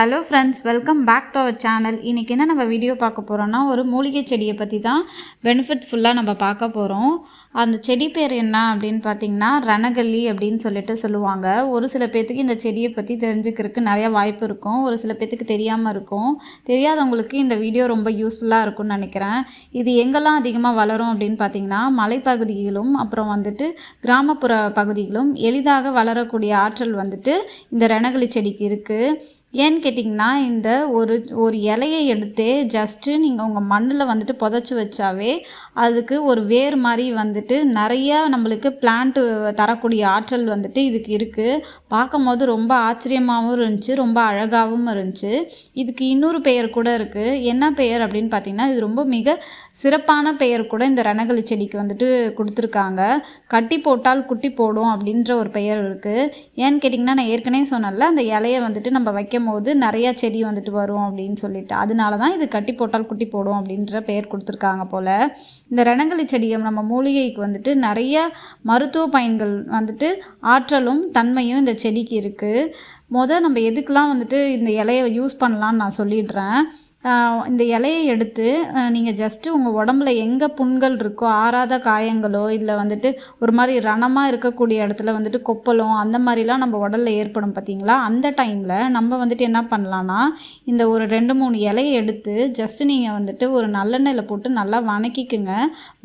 Hello friends, welcome back to our channel. இன்றைக்கி என்ன நம்ம வீடியோ பார்க்க போகிறோன்னா, ஒரு மூலிகை செடியை பற்றி தான் பெனிஃபிட்ஸ் ஃபுல்லாக நம்ம பார்க்க போகிறோம். அந்த செடி பேர் என்ன அப்படின்னு பார்த்திங்கன்னா ரணகல்லி அப்படின்னு சொல்லுவாங்க. ஒரு சில பேர்த்துக்கு இந்த செடியை பற்றி தெரிஞ்சுக்கிறதுக்கு நிறையா வாய்ப்பு இருக்கும், ஒரு சில பேர்த்துக்கு தெரியாமல் இருக்கும். தெரியாதவங்களுக்கு இந்த வீடியோ ரொம்ப யூஸ்ஃபுல்லாக இருக்கும்னு நினைக்கிறேன். இது எங்கெல்லாம் அதிகமாக வளரும் அப்படின்னு பார்த்திங்கன்னா மலைப்பகுதிகளும் அப்புறம் கிராமப்புற பகுதிகளும் எளிதாக வளரக்கூடிய ஆற்றல் இந்த ரணகல்லி செடிக்கு இருக்குது. ஏன்னு கேட்டிங்கன்னா, இந்த ஒரு இலையை எடுத்து ஜஸ்ட்டு நீங்கள் உங்கள் மண்ணில் புதைச்சி வச்சாவே அதுக்கு ஒரு வேர் மாதிரி நிறையா நம்மளுக்கு பிளான்ட்டு தரக்கூடிய ஆற்றல் இதுக்கு இருக்குது. பார்க்கும் போது ரொம்ப ஆச்சரியமாகவும் இருந்துச்சு, ரொம்ப அழகாகவும் இருந்துச்சு. இதுக்கு இன்னொரு பெயர் கூட இருக்குது. என்ன பெயர் அப்படின்னு பார்த்திங்கன்னா, இது ரொம்ப மிக சிறப்பான பெயர் கூட இந்த ரணகல்லி செடிக்கு கொடுத்துருக்காங்க. கட்டி போட்டால் குட்டி போடும் அப்படின்ற ஒரு பெயர் இருக்குது. ஏன்னு கேட்டிங்கன்னா, நான் ஏற்கனவே சொன்னல, அந்த இலையை நம்ம வைக்கும் போது நிறையா செடி வரும் அப்படின்னு சொல்லிட்டு, அதனால தான் இது கட்டி போட்டால் குட்டி போடும் அப்படின்ற பெயர் கொடுத்துருக்காங்க போல். இந்த ரணகல்லி செடியை நம்ம மூலிகைக்கு நிறைய மருத்துவ பயன்கள் ஆற்றலும் தன்மையும் இந்த செடிக்கு இருக்குது. நம்ம எதுக்கெலாம் இந்த இலையை யூஸ் பண்ணலான்னு நான் சொல்லிடுறேன். இந்த இலையை எடுத்து நீங்கள் ஜஸ்ட்டு உங்கள் உடம்புல எங்கே புண்கள் இருக்கோ, ஆறாத காயங்களோ இல்லை ஒரு மாதிரி ரணமாக இருக்கக்கூடிய இடத்துல கொப்பளம் அந்த மாதிரிலாம் நம்ம உடலில் ஏற்படும் பார்த்திங்களா, அந்த டைமில் நம்ம என்ன பண்ணலான்னா, இந்த ஒரு 2-3 இலையை எடுத்து ஜஸ்ட்டு நீங்கள் ஒரு நல்லெண்ணெயில் போட்டு நல்லா வணக்கிக்குங்க.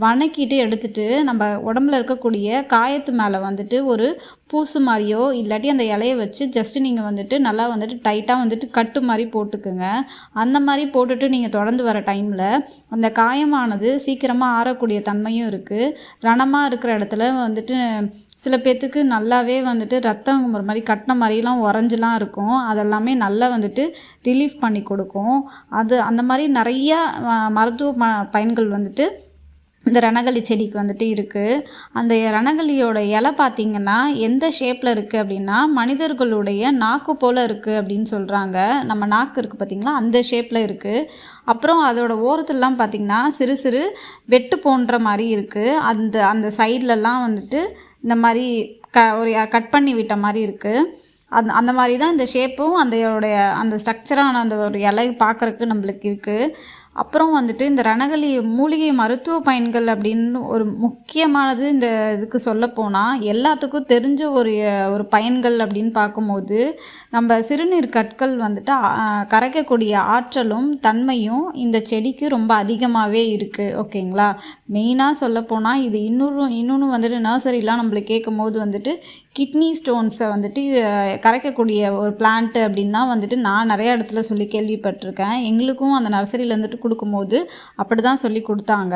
வணக்கிட்டு எடுத்துகிட்டு நம்ம உடம்புல இருக்கக்கூடிய காயத்து மேலே ஒரு பூசு மாதிரியோ இல்லாட்டி அந்த இலையை வச்சு ஜஸ்ட்டு நீங்கள் நல்லா டைட்டாக கட்டு மாதிரி போட்டுக்குங்க. அந்த மாதிரி போட்டுட்டு நீங்கள் தொடர்ந்து வர டைமில் அந்த காயமானது சீக்கிரமாக ஆறக்கூடிய தன்மையும் இருக்குது. ரணமாக இருக்கிற இடத்துல சில பேர்த்துக்கு நல்லாவே ரத்தம் ஒரு மாதிரி கட்டின மாதிரிலாம் உறைஞ்சலாம் இருக்கும். அதெல்லாமே நல்லா ரிலீஃப் பண்ணி கொடுக்கும். அந்த மாதிரி நிறையா மருத்துவ பயன்கள் இந்த ரணகல்லி செடிக்கு இருக்குது. அந்த ரணகல்லியோட இலை பார்த்திங்கன்னா எந்த ஷேப்பில் இருக்குது அப்படின்னா, மனிதர்களுடைய நாக்கு போல் இருக்குது அப்படின்னு சொல்கிறாங்க. நம்ம நாக்கு இருக்குது பார்த்திங்களா, அந்த ஷேப்பில் இருக்குது. அப்புறம் அதோட ஓரத்துலலாம் பார்த்திங்கன்னா சிறு சிறு வெட்டு போன்ற மாதிரி இருக்குது. அந்த சைட்லலாம் இந்த மாதிரி ஒரு கட் பண்ணி விட்ட மாதிரி இருக்குது. அந்த மாதிரி தான் இந்த ஷேப்பும் அந்த ஸ்ட்ரக்சரான அந்த ஒரு இலை பார்க்குறக்கு நம்மளுக்கு இருக்குது. அப்புறம் இந்த ரணகல்லி மூலிகை மருத்துவ பயன்கள் அப்படின்னு ஒரு முக்கியமானது இந்த இதுக்கு சொல்லப்போனால் எல்லாத்துக்கும் தெரிஞ்ச ஒரு பயன்கள் அப்படின்னு பார்க்கும்போது, நம்ம சிறுநீர் கற்கள் கரைக்கக்கூடிய ஆற்றலும் தன்மையும் இந்த செடிக்கு ரொம்ப அதிகமாகவே இருக்குது. ஓகேங்களா, மெயினாக சொல்லப்போனால் இது இன்னொன்று நர்சரிலாம் நம்மளுக்கு கேட்கும் போது கிட்னி ஸ்டோன்ஸை கரைக்கக்கூடிய ஒரு பிளான்ட்டு அப்படின்னு தான் நான் நிறையா இடத்துல சொல்லி கேள்விப்பட்டிருக்கேன். எங்களுக்கும் அந்த நர்சரியில் கொடுக்கும்போது அப்படி தான் சொல்லி கொடுத்தாங்க.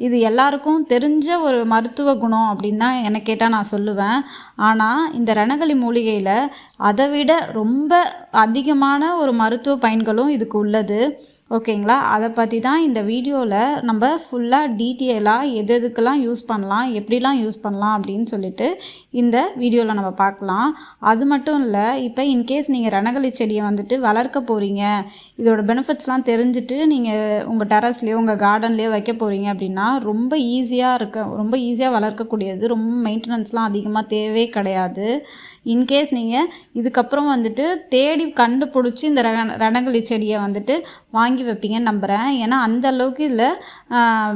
இது எல்லாருக்கும் தெரிஞ்ச ஒரு மருத்துவ குணம் அப்படின்னு தான் எனக்கு கேட்டால் நான் சொல்லுவேன். ஆனால் இந்த ரணகல்லி மூலிகையில் அதை விட ரொம்ப அதிகமான ஒரு மருத்துவ பயன்களும் இதுக்கு உள்ளது. ஓகேங்களா, அதை பற்றி தான் இந்த வீடியோவில் நம்ம ஃபுல்லாக டீட்டெயிலாக எதுக்கெல்லாம் யூஸ் பண்ணலாம், எப்படிலாம் யூஸ் பண்ணலாம் அப்படின்னு சொல்லிட்டு இந்த வீடியோவில் நம்ம பார்க்கலாம். அது மட்டும் இல்லை, இப்போ இன்கேஸ் நீங்கள் ரணகல்லி செடியை வளர்க்க போகிறீங்க, இதோட பெனிஃபிட்ஸ்லாம் தெரிஞ்சுட்டு நீங்கள் உங்கள் டெரஸ்லேயோ உங்கள் கார்டன்லேயோ வைக்க போகிறீங்க அப்படின்னா ரொம்ப ஈஸியாக வளர்க்கக்கூடியது. ரொம்ப மெயின்டெனன்ஸ்லாம் அதிகமாக தேவையே கிடையாது. இன்கேஸ் நீங்கள் இதுக்கப்புறம் தேடி கண்டுபிடிச்சி இந்த ரணகல்லி செடியை வாங்கி வைப்பீங்கன்னு நம்புகிறேன். ஏன்னா அந்தளவுக்கு இதில்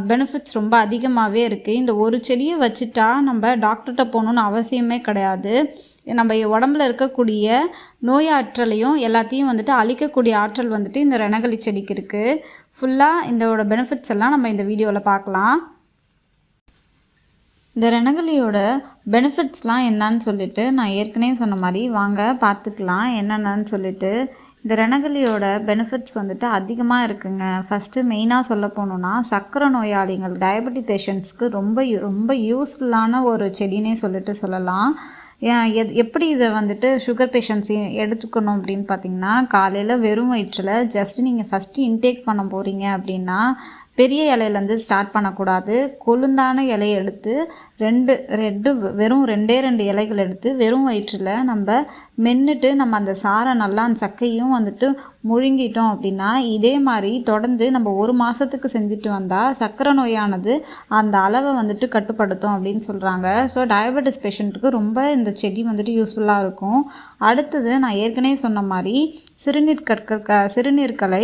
பெனிஃபிட்ஸ் ரொம்ப அதிகமாகவே இருக்குது. இந்த ஒரு செடியை வச்சுட்டா நம்ம டாக்டர்கிட்ட போகணுன்னு அவசியமே கிடையாது. நம்ம உடம்புல இருக்கக்கூடிய நோயாற்றலையும் எல்லாத்தையும் அழிக்கக்கூடிய ஆற்றல் இந்த ரணகல்லி செடிக்கு இருக்குது. ஃபுல்லாக இதோட பெனிஃபிட்ஸ் எல்லாம் நம்ம இந்த வீடியோவில் பார்க்கலாம். இந்த ரணகல்லியோட பெனிஃபிட்ஸ்லாம் என்னன்னு சொல்லிட்டு நான் ஏற்கனவே சொன்ன மாதிரி வாங்க பார்த்துக்கலாம் என்னென்னு சொல்லிட்டு. இந்த ரணகல்லியோட பெனிஃபிட்ஸ் அதிகமாக இருக்குங்க. ஃபஸ்ட்டு மெயினாக சொல்ல போனோன்னா, சர்க்கரை நோயாளிகள் டயபெட்டிக் பேஷண்ட்ஸ்க்கு ரொம்ப ரொம்ப யூஸ்ஃபுல்லான ஒரு செடினே சொல்லலாம். எப்படி இதை சுகர் பேஷண்ட்ஸ் எடுத்துக்கணும் அப்படின்னு பார்த்திங்கன்னா, காலையில் வெறும் வயிற்றில் ஜஸ்ட்டு நீங்கள் ஃபஸ்ட்டு இன்டேக் பண்ண போகிறீங்க அப்படின்னா, பெரிய இலையிலேருந்து ஸ்டார்ட் பண்ணக்கூடாது. கொழுந்தான இலையை எடுத்து வெறும் 2 இலைகள் எடுத்து வெறும் வயிற்றில் நம்ம மென்னுட்டு நம்ம அந்த சாரை நல்லா அந்த சக்கையும் முழுங்கிட்டோம் அப்படின்னா இதே மாதிரி தொடர்ந்து நம்ம 1 மாதத்துக்கு செஞ்சுட்டு வந்தால் சர்க்கரை நோயானது அந்த அளவை வந்துட்டு கட்டுப்படுத்தும் அப்படின்னு சொல்கிறாங்க. ஸோ டயபெட்டிஸ் பேஷண்ட்டுக்கு ரொம்ப இந்த செடி வந்துட்டு யூஸ்ஃபுல்லாக இருக்கும். அடுத்தது நான் ஏற்கனவே சொன்ன மாதிரி சிறுநீர்களை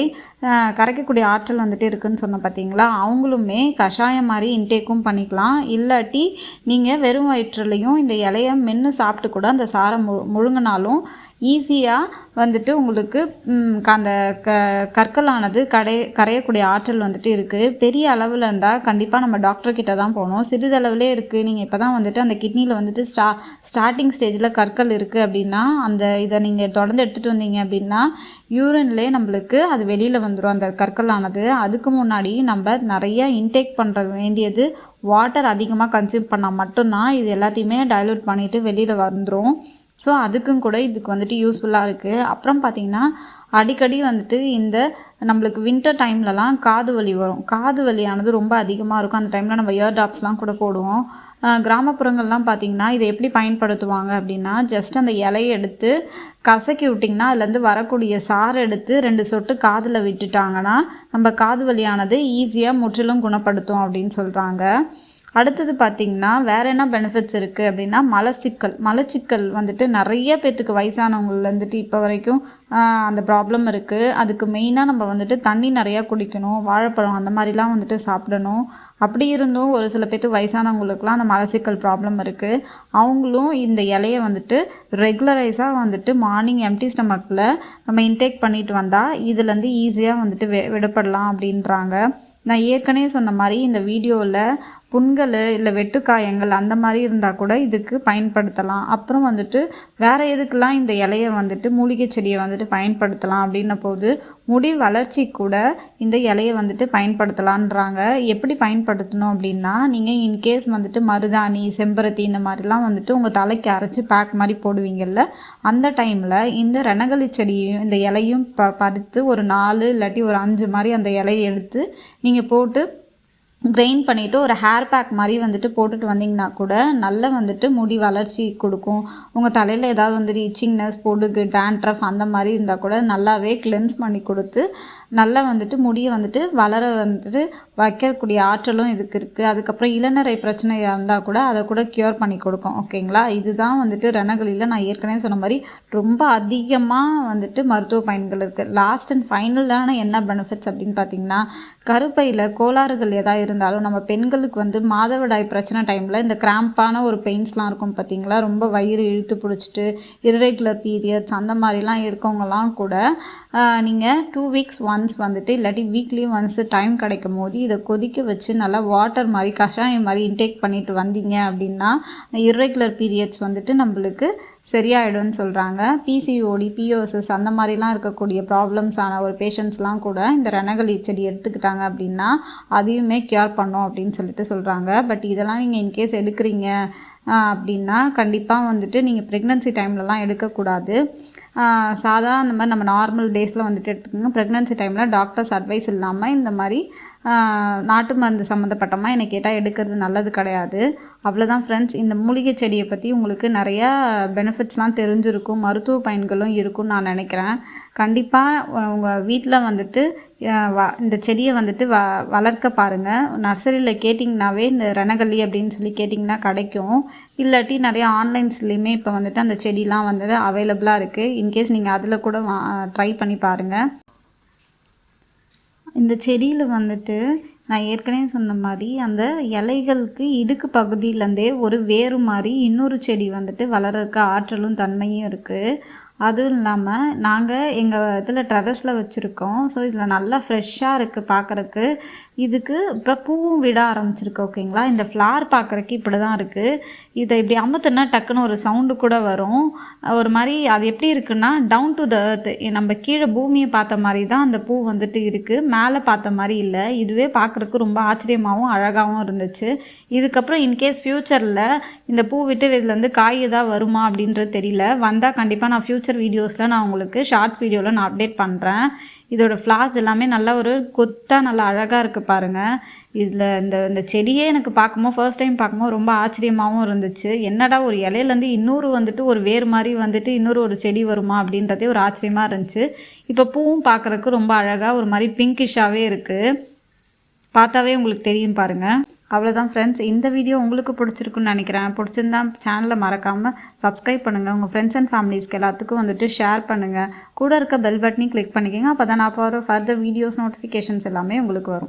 கரைக்கக்கூடிய ஆற்றல் வந்துட்டு இருக்குதுன்னு சொன்ன பார்த்தீங்களா, அவங்களுமே கஷாயம் மாதிரி இன்டேக்கும் பண்ணிக்கலாம். இல்லாட்டி நீங்கள் வெறும் வயிற்றுலையும் இந்த இலையை மென்று சாப்பிட்டு கூட அந்த சாரை முழுங்கினாலும் ஈஸியாக வந்துட்டு உங்களுக்கு அந்த கற்களானது கரையக்கூடிய ஆற்றல் வந்துட்டு இருக்குது. பெரிய அளவில் இருந்தால் கண்டிப்பாக நம்ம டாக்டர்கிட்ட தான் போகணும். சிறிதளவுலே இருக்குது, நீங்கள் இப்போ தான் வந்துட்டு அந்த கிட்னியில் வந்துட்டு ஸ்டார்டிங் ஸ்டேஜில் கற்கள் இருக்குது அப்படின்னா இதை நீங்கள் தொடர்ந்து எடுத்துகிட்டு வந்தீங்க அப்படின்னா யூரின்லேயே நம்மளுக்கு அது வெளியில் வந்துடும் அந்த கற்களானது. அதுக்கு முன்னாடி நம்ம நிறையா இன்டேக் பண்ணுற வேண்டியது, வாட்டர் அதிகமாக கன்சியூம் பண்ணால் மட்டும்தான் இது எல்லாத்தையுமே டைல்யூட் பண்ணிவிட்டு வெளியில் வந்துடும். ஸோ அதுக்கும் கூட இதுக்கு வந்துட்டு யூஸ்ஃபுல்லாக இருக்குது. அப்புறம் பார்த்திங்கன்னா அடிக்கடி வந்துட்டு இந்த நம்மளுக்கு வின்டர் டைம்லலாம் காது வலி வரும். காது வலியானது ரொம்ப அதிகமாக இருக்கும். அந்த டைமில் நம்ம இயர் ட்ராப்ஸ்லாம் கூட போடுவோம். கிராமப்புறங்கள்லாம் பார்த்திங்கன்னா இதை எப்படி பயன்படுத்துவாங்க அப்படின்னா, ஜஸ்ட் அந்த இலையை எடுத்து கசக்கி விட்டிங்கன்னா அதுலேருந்து வரக்கூடிய சாறு எடுத்து 2 சொட்டு காதில் விட்டுட்டாங்கன்னா நம்ம காது வலியானது ஈஸியாக முற்றிலும் குணப்படுத்தும் அப்படின்னு சொல்கிறாங்க. அடுத்தது பார்த்திங்கன்னா வேறு என்ன பெனிஃபிட்ஸ் இருக்குது அப்படின்னா, மலச்சிக்கல் வந்துட்டு நிறைய பேர்த்துக்கு வயசானவங்கள்லேருந்துட்டு இப்போ வரைக்கும் அந்த ப்ராப்ளம் இருக்குது. அதுக்கு மெயினாக நம்ம வந்துட்டு தண்ணி நிறையா குடிக்கணும், வாழைப்பழம் அந்த மாதிரிலாம் வந்துட்டு சாப்பிடணும். அப்படி இருந்தும் ஒரு சில பேர்த்துக்கு வயசானவங்களுக்குலாம் அந்த மலச்சிக்கல் ப்ராப்ளம் இருக்குது. அவங்களும் இந்த இலையை வந்துட்டு ரெகுலரைஸாக வந்துட்டு மார்னிங் எம்டி ஸ்டமக்கில் நம்ம இன்டேக் பண்ணிட்டு வந்தால் இதுலேருந்து ஈஸியாக வந்துட்டு விடுபடலாம் அப்படின்றாங்க. நான் ஏற்கனவே சொன்ன மாதிரி இந்த வீடியோவில் புண்கள் இல்லை வெட்டுக்காயங்கள் அந்த மாதிரி இருந்தால் கூட இதுக்கு பயன்படுத்தலாம். அப்புறம் வந்துட்டு வேறு எதுக்கெல்லாம் இந்த இலையை வந்துட்டு மூலிகை செடியை வந்துட்டு பயன்படுத்தலாம் அப்படின்ன போது முடி வளர்ச்சி கூட இந்த இலையை வந்துட்டு பயன்படுத்தலான்றாங்க. எப்படி பயன்படுத்தணும் அப்படின்னா, நீங்கள் இன்கேஸ் வந்துட்டு மருதாணி, செம்பருத்தி இந்த மாதிரிலாம் வந்துட்டு உங்கள் தலைக்கு அரைச்சி பேக் மாதிரி போடுவீங்கள்ல, அந்த டைமில் இந்த ரணகளி செடியும் இந்த இலையும் பறித்து ஒரு 4 இல்லாட்டி ஒரு 5 மாதிரி அந்த இலையை எடுத்து நீங்கள் போட்டு கிரைண்ட் பண்ணிவிட்டு ஒரு ஹேர் பேக் மாதிரி வந்துட்டு போட்டுட்டு வந்தீங்கன்னா கூட நல்லா வந்துட்டு முடி வளர்ச்சி கொடுக்கும். உங்கள் தலையில் ஏதாவது வந்துட்டு இச்சிங்னஸ், பொடுகு, டேண்ட்ரஃப் அந்த மாதிரி இருந்தால் கூட நல்லாவே கிளென்ஸ் பண்ணி கொடுத்து நல்லா வந்துட்டு முடியை வந்துட்டு வளர வந்துட்டு வைக்கக்கூடிய ஆற்றலும் இதுக்கு இருக்குது. அதுக்கப்புறம் இளநரை பிரச்சனையாக இருந்தால் கூட அதை கூட க்யூர் பண்ணி கொடுக்கும். ஓகேங்களா, இதுதான் வந்துட்டு ரணகளியில் நான் ஏற்கனவே சொன்ன மாதிரி ரொம்ப அதிகமாக வந்துட்டு மருத்துவ பயன்கள் இருக்குது. லாஸ்ட் அண்ட் ஃபைனலான என்ன பெனிஃபிட்ஸ் அப்படின்னு பார்த்தீங்கன்னா, கருப்பையில் கோளாறுகள் எதாவது இருந்தாலும் நம்ம பெண்களுக்கு வந்து மாதவிடாய் பிரச்சனை டைமில் இந்த கிராம்பான ஒரு பெயின்ஸ்லாம் இருக்கும் பார்த்தீங்களா, ரொம்ப வயிறு இழுத்து பிடிச்சிட்டு இர்ரெகுலர் பீரியட்ஸ் அந்த மாதிரிலாம் இருக்கவங்கலாம் கூட நீங்கள் 2 வீக்ஸ் ஒன்ஸ் வந்துட்டு இல்லாட்டி வீக்லி ஒன்ஸ் டைம் கிடைக்கும் போது இதை கொதிக்க வச்சு நல்லா வாட்டர் மாதிரி கஷாயம் மாதிரி இன்டேக் பண்ணிட்டு வந்தீங்க அப்படின்னா இர்ரெகுலர் பீரியட்ஸ் வந்துட்டு நம்மளுக்கு சரியாயிடும்னு சொல்கிறாங்க. பிசிஓடி, பிஓஎஸ் அந்த மாதிரிலாம் இருக்கக்கூடிய ப்ராப்ளம்ஸான ஒரு பேஷண்ட்ஸ்லாம் கூட இந்த ரணகளி செடி எடுத்துக்கிட்டாங்க அப்படின்னா அதையுமே க்யூர் பண்ணோம் அப்படின்னு சொல்கிறாங்க. பட் இதெல்லாம் நீங்கள் இன்கேஸ் எடுக்கிறீங்க அப்படின்னா கண்டிப்பாக வந்துட்டு நீங்கள் ப்ரெக்னன்சி டைம்லலாம் எடுக்கக்கூடாது. அந்த மாதிரி நம்ம நார்மல் டேஸில் வந்துட்டு எடுத்துக்கோங்க. ப்ரெக்னன்சி டைமில் டாக்டர்ஸ் அட்வைஸ் இல்லாமல் இந்த மாதிரி நாட்டு மருந்து சம்மந்தப்பட்டமாக என்னை கேட்டால் எடுக்கிறது நல்லது கிடையாது. அவ்வளோதான் ஃப்ரெண்ட்ஸ். இந்த மூலிகை செடியை பற்றி உங்களுக்கு நிறையா பெனிஃபிட்ஸ்லாம் தெரிஞ்சிருக்கும், மருத்துவ பயன்களும் இருக்கும்னு நான் நினைக்கிறேன். கண்டிப்பாக உங்கள் வீட்டில் வந்துட்டு இந்த செடியை வந்துட்டு வளர்க்க பாருங்கள். நர்சரியில் கேட்டிங்கனாவே இந்த ரணகளி அப்படின்னு சொல்லி கேட்டிங்கன்னா கிடைக்கும். இல்லாட்டி நிறைய ஆன்லைன்ஸ்லேயுமே இப்போ வந்துட்டு அந்த செடிலாம் வந்துட்டு அவைலபிளாக இருக்குது. இன்கேஸ் நீங்கள் அதில் கூட ட்ரை பண்ணி பாருங்கள். இந்த செடியில் வந்துட்டு நான் ஏற்கனவே சொன்ன மாதிரி அந்த இலைகளுக்கு இடுக்கு பகுதியிலேருந்தே ஒரு வேறு மாதிரி இன்னொரு செடி வந்துட்டு வளர்கிறதுக்கு ஆற்றலும் தன்மையும் இருக்குது. அதுவும் இல்லாமல் நாங்கள் எங்கள் இதில் டெரஸில் வச்சுருக்கோம். ஸோ இதில் நல்லா ஃப்ரெஷ்ஷாக இருக்குது பார்க்குறக்கு. இதுக்கு இப்போ பூவும் விட ஆரம்பிச்சிருக்கு. ஓகேங்களா, இந்த ஃப்ளார் பார்க்குறக்கு இப்படி தான் இருக்குது. இதை இப்படி அமுத்துனா டக்குன்னு ஒரு சவுண்டு கூட வரும். ஒரு மாதிரி அது எப்படி இருக்குன்னா டவுன் டு த எர்த், நம்ம கீழே பூமியை பார்த்த மாதிரி தான் அந்த பூ வந்துட்டு இருக்குது, மேலே பார்த்த மாதிரி இல்லை. இதுவே பார்க்குறக்கு ரொம்ப ஆச்சரியமாகவும் அழகாகவும் இருந்துச்சு. இதுக்கப்புறம் இன்கேஸ் ஃப்யூச்சரில் இந்த பூ விட்டு இதுலேருந்து காய் ஏதாவது வருமா அப்படின்றது தெரியல. வந்தால் கண்டிப்பாக நான் ஃப்யூச்சர் வீடியோஸில் நான் உங்களுக்கு ஷார்ட்ஸ் வீடியோவில் நான் அப்டேட் பண்ணுறேன். இதோட ஃப்ளார்ஸ் எல்லாமே நல்லா ஒரு கொத்தாக நல்லா அழகாக இருக்குது பாருங்கள். இதில் இந்த செடியே எனக்கு ஃபர்ஸ்ட் டைம் பார்க்கும்போது ரொம்ப ஆச்சரியமாகவும் இருந்துச்சு. என்னடா ஒரு இலையிலேருந்து இன்னொரு வந்துட்டு ஒரு வேறு மாதிரி வந்துட்டு இன்னொரு ஒரு செடி வருமா அப்படின்றதே ஒரு ஆச்சரியமாக இருந்துச்சு. இப்போ பூவும் பார்க்குறதுக்கு ரொம்ப அழகாக ஒரு மாதிரி பிங்கிஷாகவே இருக்குது. பார்த்தாவே உங்களுக்கு தெரியும் பாருங்கள். அவ்வளோதான் ஃப்ரெண்ட்ஸ், இந்த வீடியோ உங்களுக்கு பிடிச்சிருக்குன்னு நினைக்கிறேன். பிடிச்சிருந்தா சேனலை மறக்காமல் சப்ஸ்கிரைப் பண்ணுங்கள். உங்கள் ஃப்ரெண்ட்ஸ் அண்ட் ஃபேமிலிஸ்க்கு எல்லாத்துக்கும் வந்துட்டு ஷேர் பண்ணுங்கள். கூட இருக்க பெல் பட்டனையும் கிளிக் பண்ணிக்கோங்க. அப்போ தான் நான் போகிற ஃபர்தர் வீடியோஸ் நோட்டிஃபிகேஷன்ஸ் எல்லாமே உங்களுக்கு வரும்.